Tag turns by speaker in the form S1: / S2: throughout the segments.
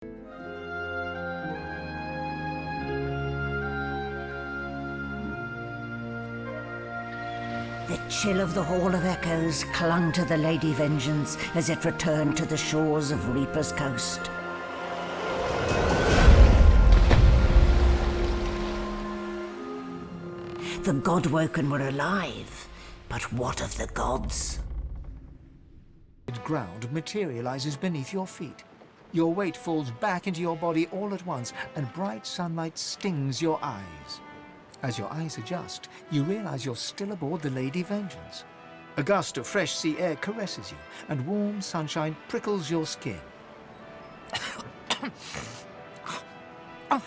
S1: The chill of the Hall of Echoes clung to the Lady Vengeance as it returned to the shores of Reaper's Coast. The Godwoken were alive, but what of the gods?
S2: Ground materializes beneath your feet. Your weight falls back into your body all at once, and bright sunlight stings your eyes. As your eyes adjust, you realize you're still aboard the Lady Vengeance. A gust of fresh sea air caresses you, and warm sunshine prickles your skin.
S3: Oh,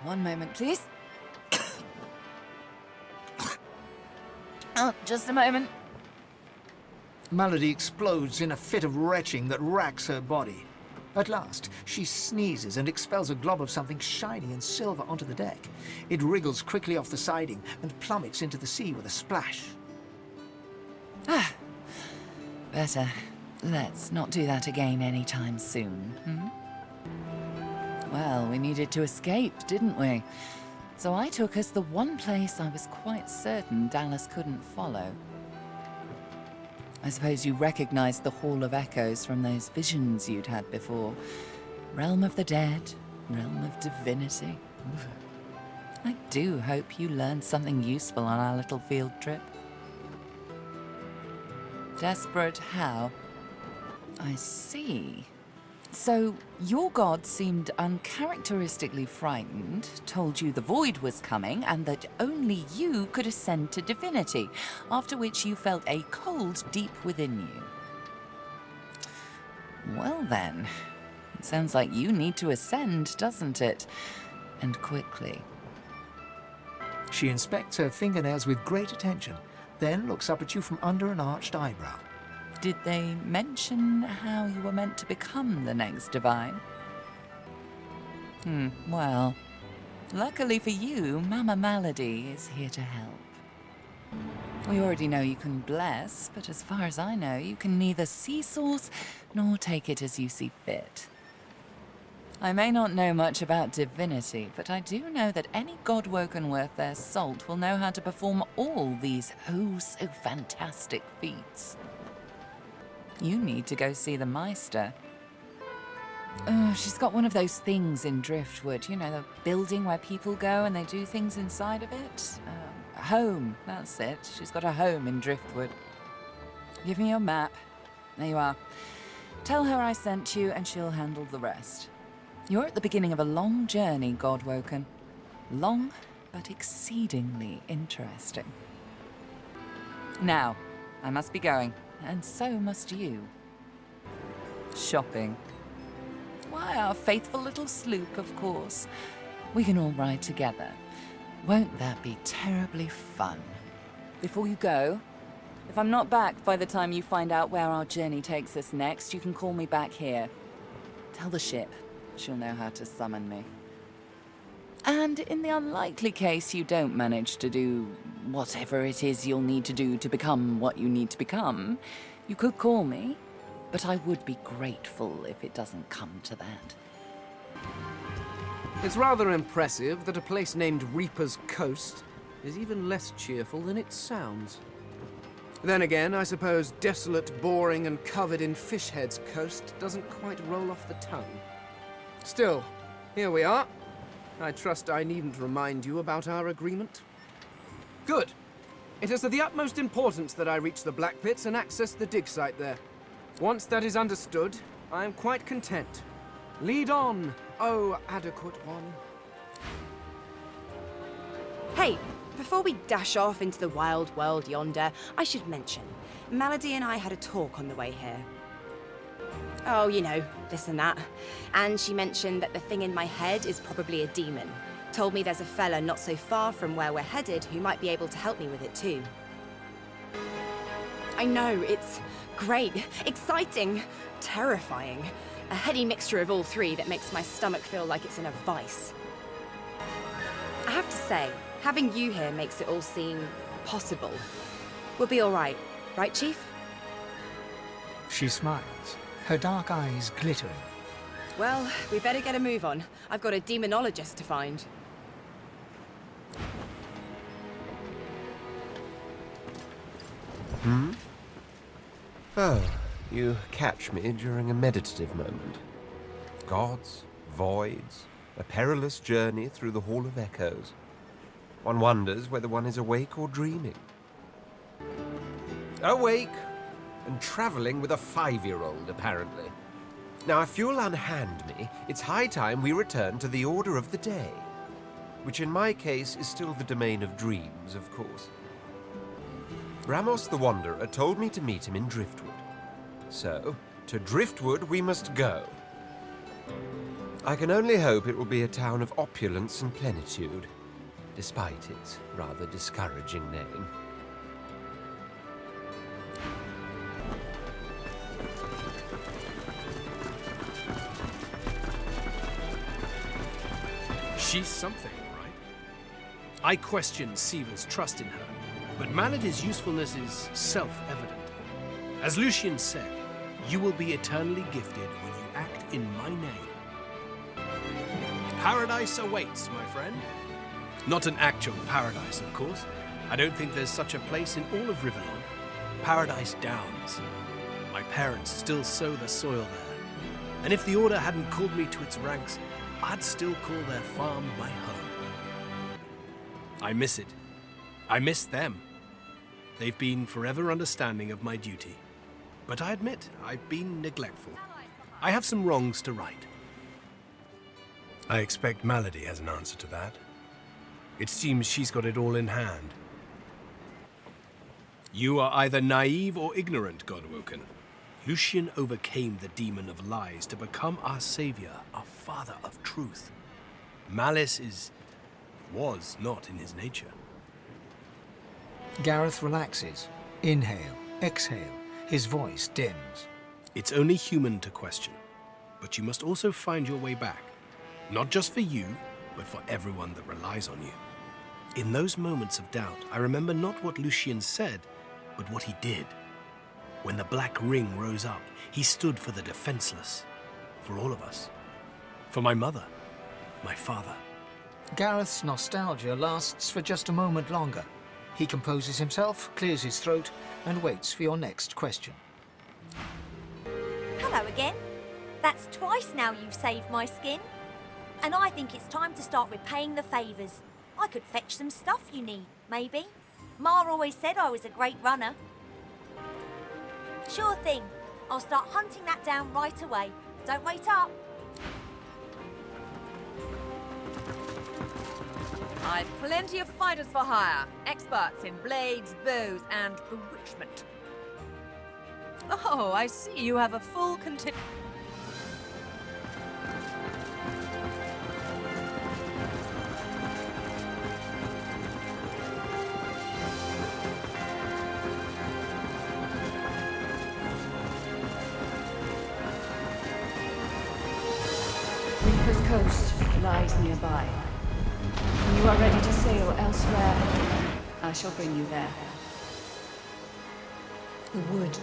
S3: one moment, please. Oh, just a moment.
S2: Malady explodes in a fit of retching that racks her body. At last, she sneezes and expels a glob of something shiny and silver onto the deck. It wriggles quickly off the siding and plummets into the sea with a splash.
S3: Ah, better. Let's not do that again anytime soon, Well, we needed to escape, didn't we? So I took us the one place I was quite certain Dallas couldn't follow. I suppose you recognized the Hall of Echoes from those visions you'd had before. Realm of the dead, realm of divinity. I do hope you learned something useful on our little field trip. Desperate how? I see. So, your god seemed uncharacteristically frightened, told you the void was coming, and that only you could ascend to divinity, after which you felt a cold deep within you. Well then, it sounds like you need to ascend, doesn't it? And quickly.
S2: She inspects her fingernails with great attention, then looks up at you from under an arched eyebrow.
S3: Did they mention how you were meant to become the next divine? Well, luckily for you, Mama Malady is here to help. We already know you can bless, but as far as I know, you can neither see source nor take it as you see fit. I may not know much about divinity, but I do know that any godwoken worth their salt will know how to perform all these oh-so-fantastic feats. You need to go see the Meistr. Oh, she's got one of those things in Driftwood, you know, the building where people go and they do things inside of it. A home, that's it. She's got a home in Driftwood. Give me your map. There you are. Tell her I sent you and she'll handle the rest. You're at the beginning of a long journey, Godwoken. Long, but exceedingly interesting. Now, I must be going. And so must you. Shopping. Why, our faithful little sloop, of course. We can all ride together. Won't that be terribly fun? Before you go, if I'm not back by the time you find out where our journey takes us next, you can call me back here. Tell the ship. She'll know how to summon me. And in the unlikely case you don't manage to do whatever it is you'll need to do to become what you need to become, you could call me, but I would be grateful if it doesn't come to that.
S4: It's rather impressive that a place named Reaper's Coast is even less cheerful than it sounds. Then again, I suppose desolate, boring, and covered in fish heads coast doesn't quite roll off the tongue. Still, here we are. I trust I needn't remind you about our agreement. Good. It is of the utmost importance that I reach the Black Pits and access the dig site there. Once that is understood, I am quite content. Lead on, oh adequate one.
S5: Hey, before we dash off into the wild world yonder, I should mention, Malady and I had a talk on the way here. Oh, you know, this and that. And she mentioned that the thing in my head is probably a demon. Told me there's a fella not so far from where we're headed who might be able to help me with it too. I know, it's great, exciting, terrifying. A heady mixture of all three that makes my stomach feel like it's in a vice. I have to say, having you here makes it all seem possible. We'll be all right, Chief?
S2: She smiles, her dark eyes glittering.
S5: Well, we better get a move on. I've got a demonologist to find.
S6: Oh, you catch me during a meditative moment. Gods, voids, a perilous journey through the Hall of Echoes. One wonders whether one is awake or dreaming. Awake! And travelling with a 5-year-old, apparently. Now, if you'll unhand me, it's high time we return to the order of the day. Which in my case is still the domain of dreams, of course. Ramos the Wanderer told me to meet him in Driftwood. So, to Driftwood we must go. I can only hope it will be a town of opulence and plenitude, despite its rather discouraging name.
S7: She's something, all right? I question Siva's trust in her, but Malady's usefulness is self-evident. As Lucian said, you will be eternally gifted when you act in my name. Paradise awaits, my friend. Not an actual paradise, of course. I don't think there's such a place in all of Rivellon. Paradise Downs. My parents still sow the soil there. And if the Order hadn't called me to its ranks, I'd still call their farm my home. I miss it. I miss them. They've been forever understanding of my duty. But I admit, I've been neglectful. I have some wrongs to right. I expect Malady has an answer to that. It seems she's got it all in hand. You are either naive or ignorant, Godwoken. Lucian overcame the demon of lies to become our savior, our father of truth. Malice was not in his nature.
S2: Gareth relaxes. Inhale, exhale. His voice dims.
S7: It's only human to question, but you must also find your way back. Not just for you, but for everyone that relies on you. In those moments of doubt, I remember not what Lucian said, but what he did. When the Black Ring rose up, he stood for the defenseless. For all of us. For my mother. My father.
S2: Gareth's nostalgia lasts for just a moment longer. He composes himself, clears his throat, and waits for your next question.
S8: Hello again. That's twice now you've saved my skin. And I think it's time to start repaying the favours. I could fetch some stuff you need, maybe. Ma always said I was a great runner. Sure thing. I'll start hunting that down right away. Don't wait up.
S9: I've plenty of fighters for hire, experts in blades, bows, and bewitchment. Oh, I see you have a full contingent.
S10: Reaper's Coast lies nearby. When you are ready to sail elsewhere, I shall bring you there. The wood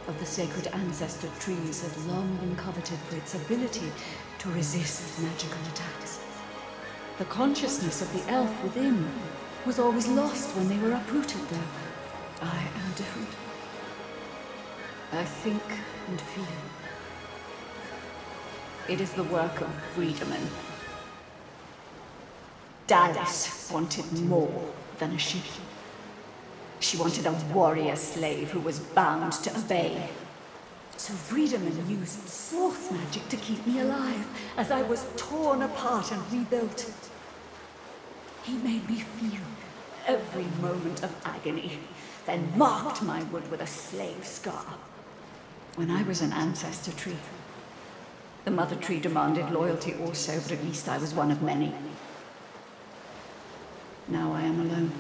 S10: of the sacred ancestor trees has long been coveted for its ability to resist magical attacks. The consciousness of the elf within was always lost when they were uprooted, though. I am different. I think and feel. It is the work of freedmen. Dallas wanted more than a ship. She wanted a warrior slave who was bound to obey. So Friedemann used source magic to keep me alive as I was torn apart and rebuilt. He made me feel every moment of agony, then marked my wood with a slave scar. When I was an ancestor tree, the mother tree demanded loyalty also, but at least I was one of many. Now I am alone.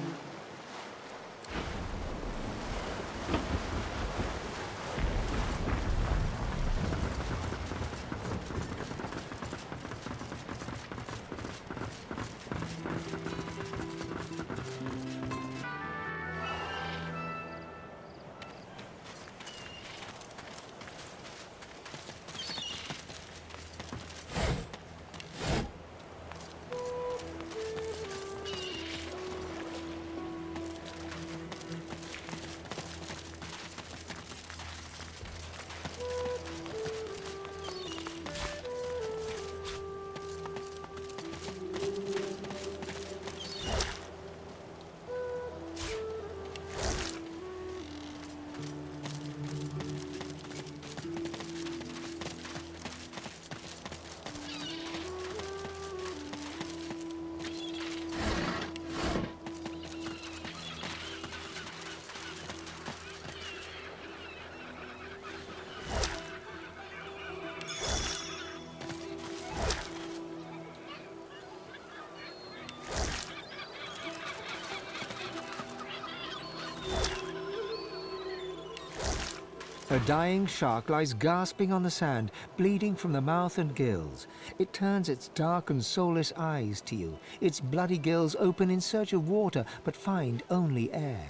S2: A dying shark lies gasping on the sand, bleeding from the mouth and gills. It turns its dark and soulless eyes to you. Its bloody gills open in search of water, but find only air.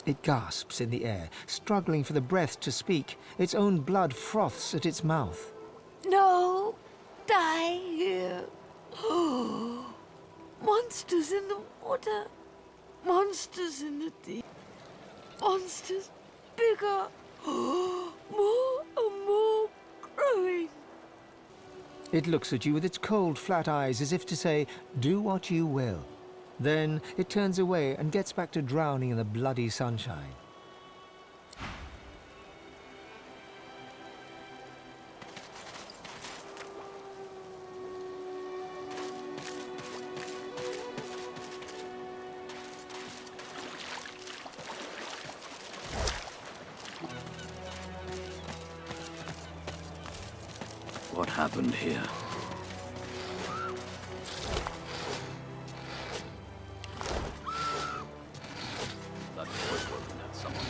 S2: It gasps in the air, struggling for the breath to speak. Its own blood froths at its mouth.
S11: No! Die here! Monsters in the water! Monsters in the deep! Monsters bigger! More and more growing!
S2: It looks at you with its cold, flat eyes as if to say, do what you will. Then it turns away and gets back to drowning in the bloody sunshine.
S12: What happened here? That door's open at someone.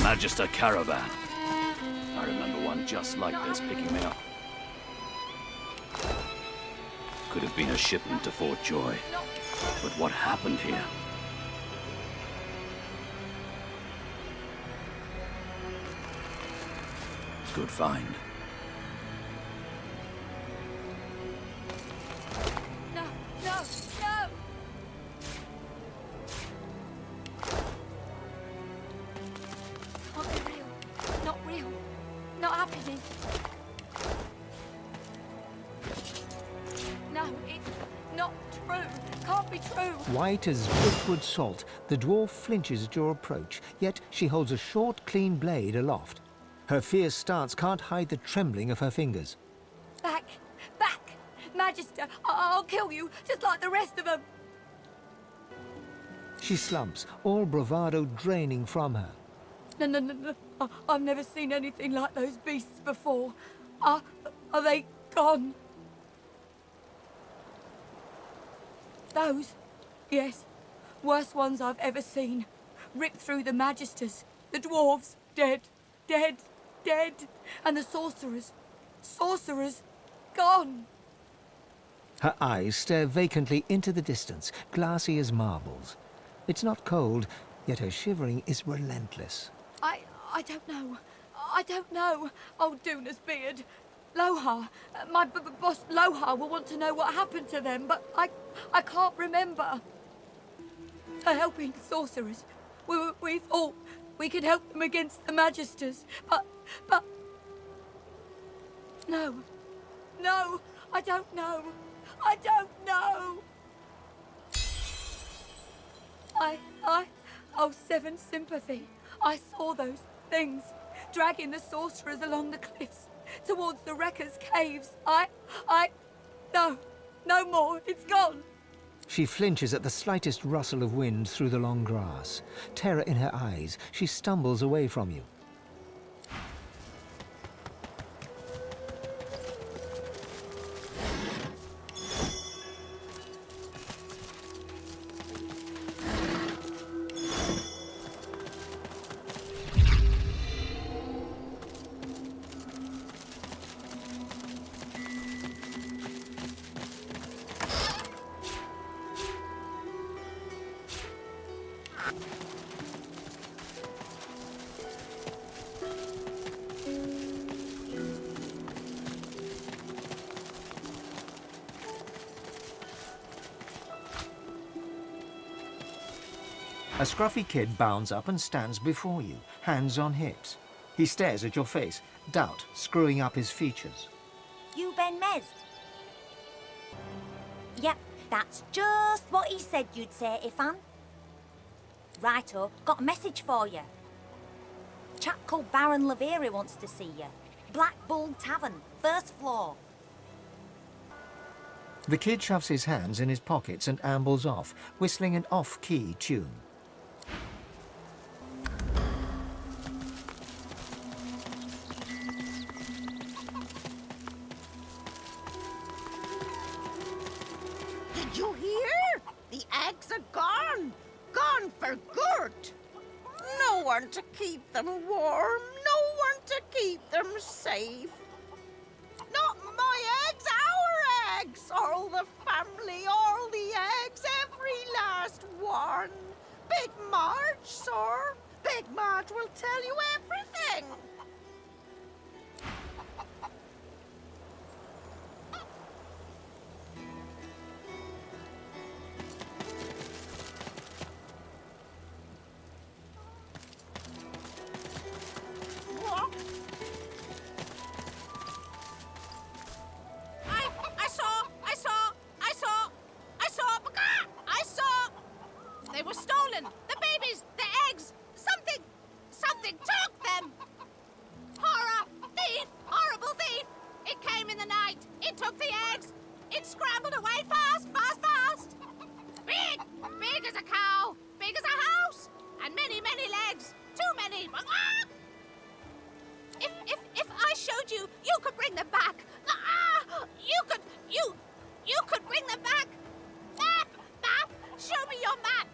S12: Magister caravan. I remember one just like this picking me up. Could have been a shipment to Fort Joy. But what happened here? Good find.
S11: No! No! No! Can't be real. Not real. Not happening. No, it's not true. Can't be true.
S2: White as driftwood salt, the dwarf flinches at your approach, yet she holds a short, clean blade aloft. Her fierce stance can't hide the trembling of her fingers.
S11: Back! Back! Magister, I'll kill you, just like the rest of them!
S2: She slumps, all bravado draining from her.
S11: No. I've never seen anything like those beasts before. Are they gone? Those? Yes. Worst ones I've ever seen. Ripped through the Magisters. The dwarves, dead. Dead. And the sorcerers. Sorcerers, gone.
S2: Her eyes stare vacantly into the distance, glassy as marbles. It's not cold, yet her shivering is relentless.
S11: I don't know. I don't know. Oh, Duna's beard. Lohar. My boss Lohar will want to know what happened to them, but I can't remember. They're helping sorcerers. We thought we could help them against the Magisters, but No. No, I don't know. I don't know. Oh, Seven Sympathy. I saw those things dragging the sorcerers along the cliffs towards the Wreckers' caves. No more. It's gone.
S2: She flinches at the slightest rustle of wind through the long grass. Terror in her eyes, she stumbles away from you. A scruffy kid bounds up and stands before you, hands on hips. He stares at your face, doubt screwing up his features.
S8: You Ben Meistr? Yep, that's just what he said you'd say, Ifan. Righto, got a message for you. Chap called Baron Laveri wants to see you. Black Bull Tavern, first floor.
S2: The kid shoves his hands in his pockets and ambles off, whistling an off-key tune.
S13: Did you hear? The eggs are gone. Gone for good. No one to keep them warm. No one to keep them safe. Not my eggs, our eggs. All the family, all the eggs, every last one. Big Marge, sir. Big Marge will tell you everything.
S14: They were stolen! The babies! The eggs! Something took them! Horror! Thief! Horrible thief! It came in the night! It took the eggs! It scrambled away fast! Big! Big as a cow! Big as a house! And many legs! Too many! If I showed you, you could bring them back! You could bring them back! Map! Show me your map!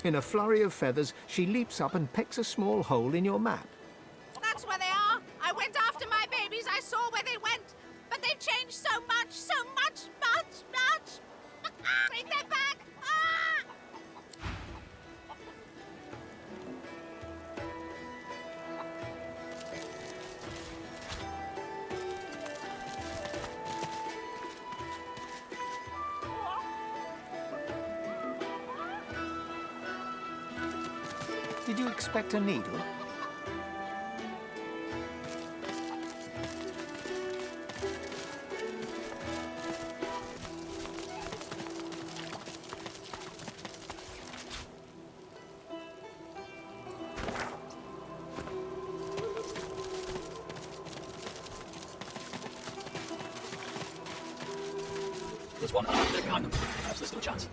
S2: In a flurry of feathers, she leaps up and pecks a small hole in your map.
S14: That's where they are. I went after my babies. I saw where they went. But they've changed so much. Bring them back.
S2: Did you expect a needle?
S12: There's one behind them. Perhaps there's still a chance.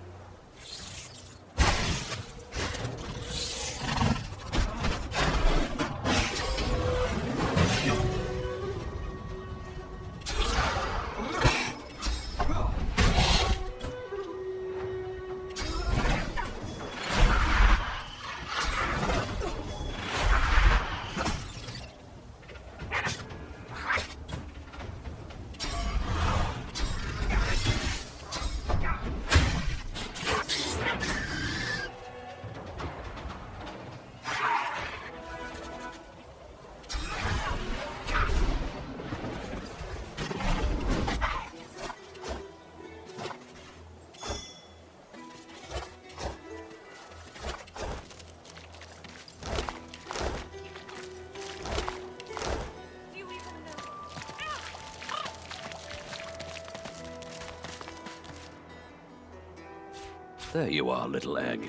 S12: There you are, little egg.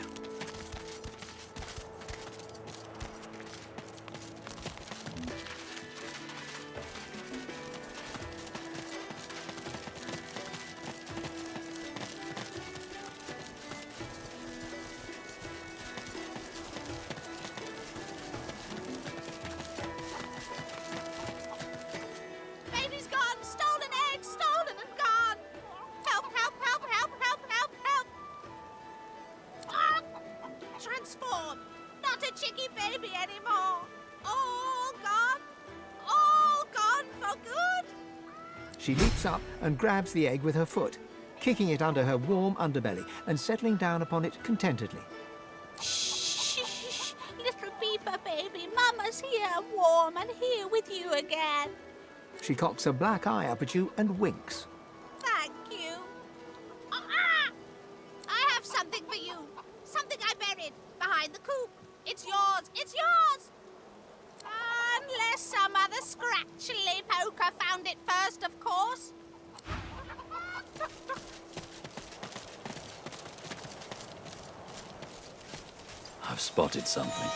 S14: Baby's gone! Stolen egg! Stolen and gone! Help, help, help, help, help, help, help! Ah! Transform! Not a chicky baby anymore! All gone! All gone for good!
S2: She leaps up and grabs the egg with her foot, kicking it under her warm underbelly and settling down upon it contentedly.
S14: Shh, shh, little beeper baby, Mama's here, warm and here with you again.
S2: She cocks a black eye up at you and winks.
S14: Thank you. Ah! I have something for you. Something I buried behind the coop. It's yours. It's yours. Unless some other scratchily poker found it first, of course.
S12: I've spotted something.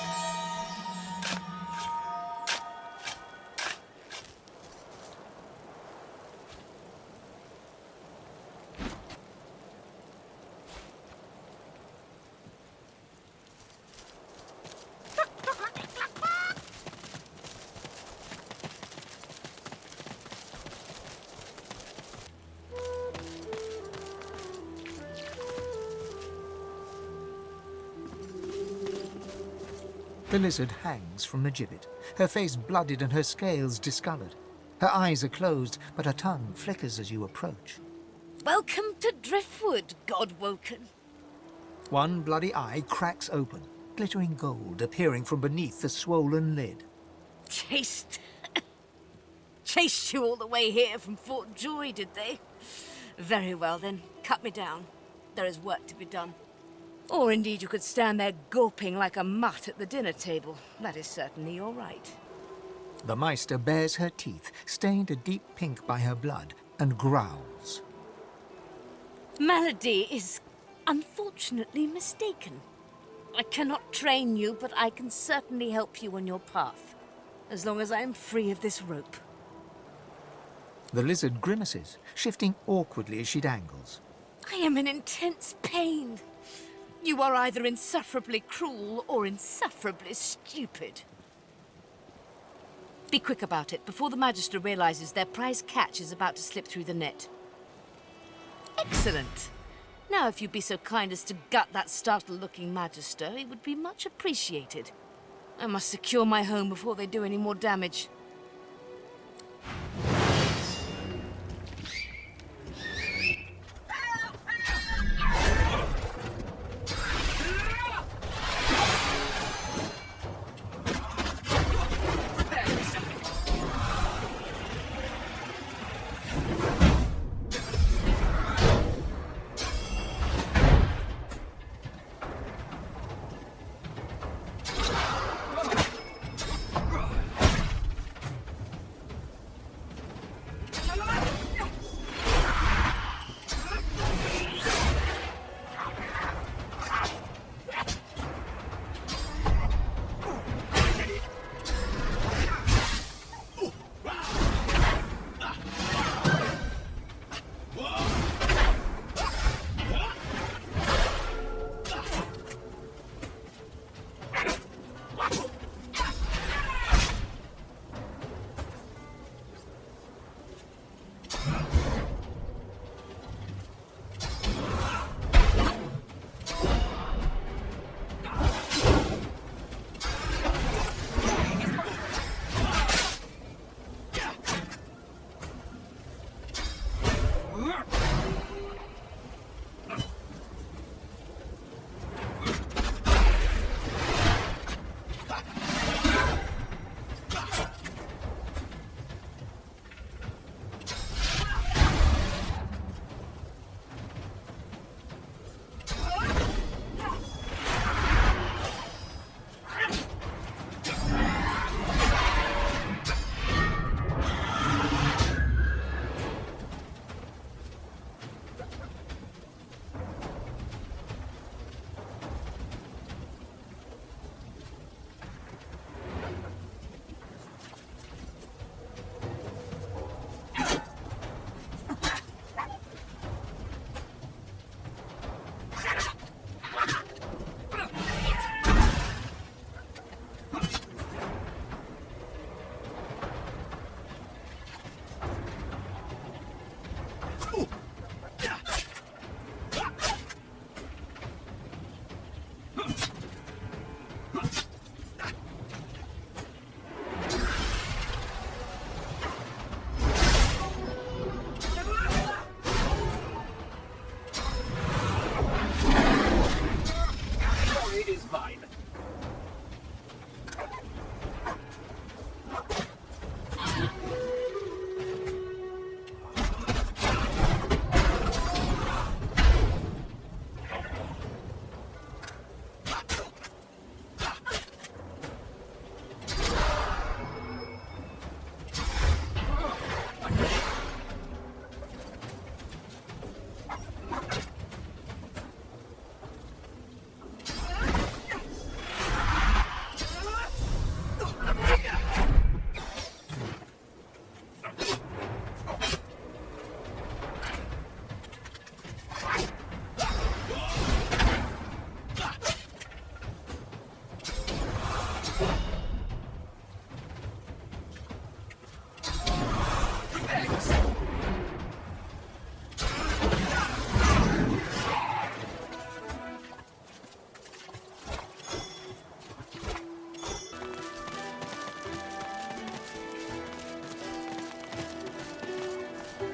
S2: The lizard hangs from the gibbet, her face blooded and her scales discoloured. Her eyes are closed, but her tongue flickers as you approach.
S15: Welcome to Driftwood, Godwoken.
S2: One bloody eye cracks open, glittering gold appearing from beneath the swollen lid.
S15: Chased you all the way here from Fort Joy, did they? Very well then, cut me down. There is work to be done. Or indeed you could stand there gulping like a mutt at the dinner table. That is certainly your right.
S2: The Meistr bares her teeth, stained a deep pink by her blood, and growls.
S15: Malady is unfortunately mistaken. I cannot train you, but I can certainly help you on your path, as long as I am free of this rope.
S2: The lizard grimaces, shifting awkwardly as she dangles.
S15: I am in intense pain. You are either insufferably cruel or insufferably stupid. Be quick about it before the Meistr realizes their prize catch is about to slip through the net. Excellent. Now, if you'd be so kind as to gut that startled-looking Meistr, it would be much appreciated. I must secure my home before they do any more damage.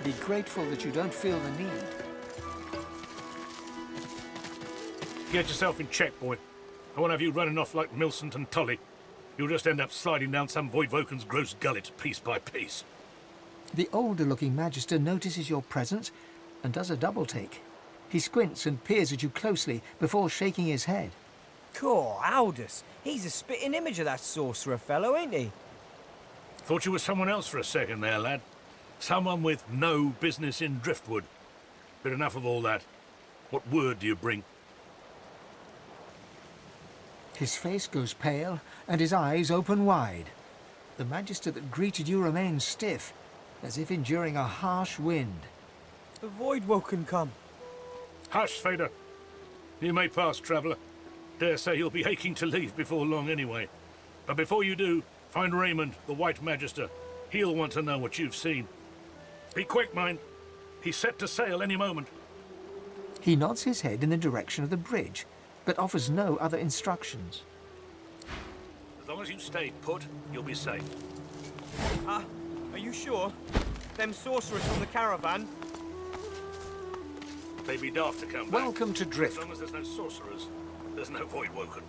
S2: Be grateful that you don't feel the need.
S16: Get yourself in check, boy. I won't have you running off like Millicent and Tully. You'll just end up sliding down some Voidwoken's gross gullet piece by piece.
S2: The older-looking Magister notices your presence and does a double-take. He squints and peers at you closely before shaking his head.
S17: Cool, Aldous. He's a spitting image of that sorcerer fellow, ain't he?
S16: Thought you were someone else for a second there, lad. Someone with no business in Driftwood. But enough of all that. What word do you bring?
S2: His face goes pale, and his eyes open wide. The Magister that greeted you remains stiff, as if enduring a harsh wind.
S17: The Voidwoken come.
S16: Hush, Fader. You may pass, traveller. Dare say you'll be aching to leave before long anyway. But before you do, find Raymond, the White Magister. He'll want to know what you've seen. Be quick, mind. He's set to sail any moment.
S2: He nods his head in the direction of the bridge, but offers no other instructions.
S16: As long as you stay put, you'll be safe.
S17: Are you sure? Them sorcerers from the caravan?
S16: They'd be daft to come back.
S2: Welcome to Drift.
S16: As long as there's no sorcerers, there's no Voidwoken.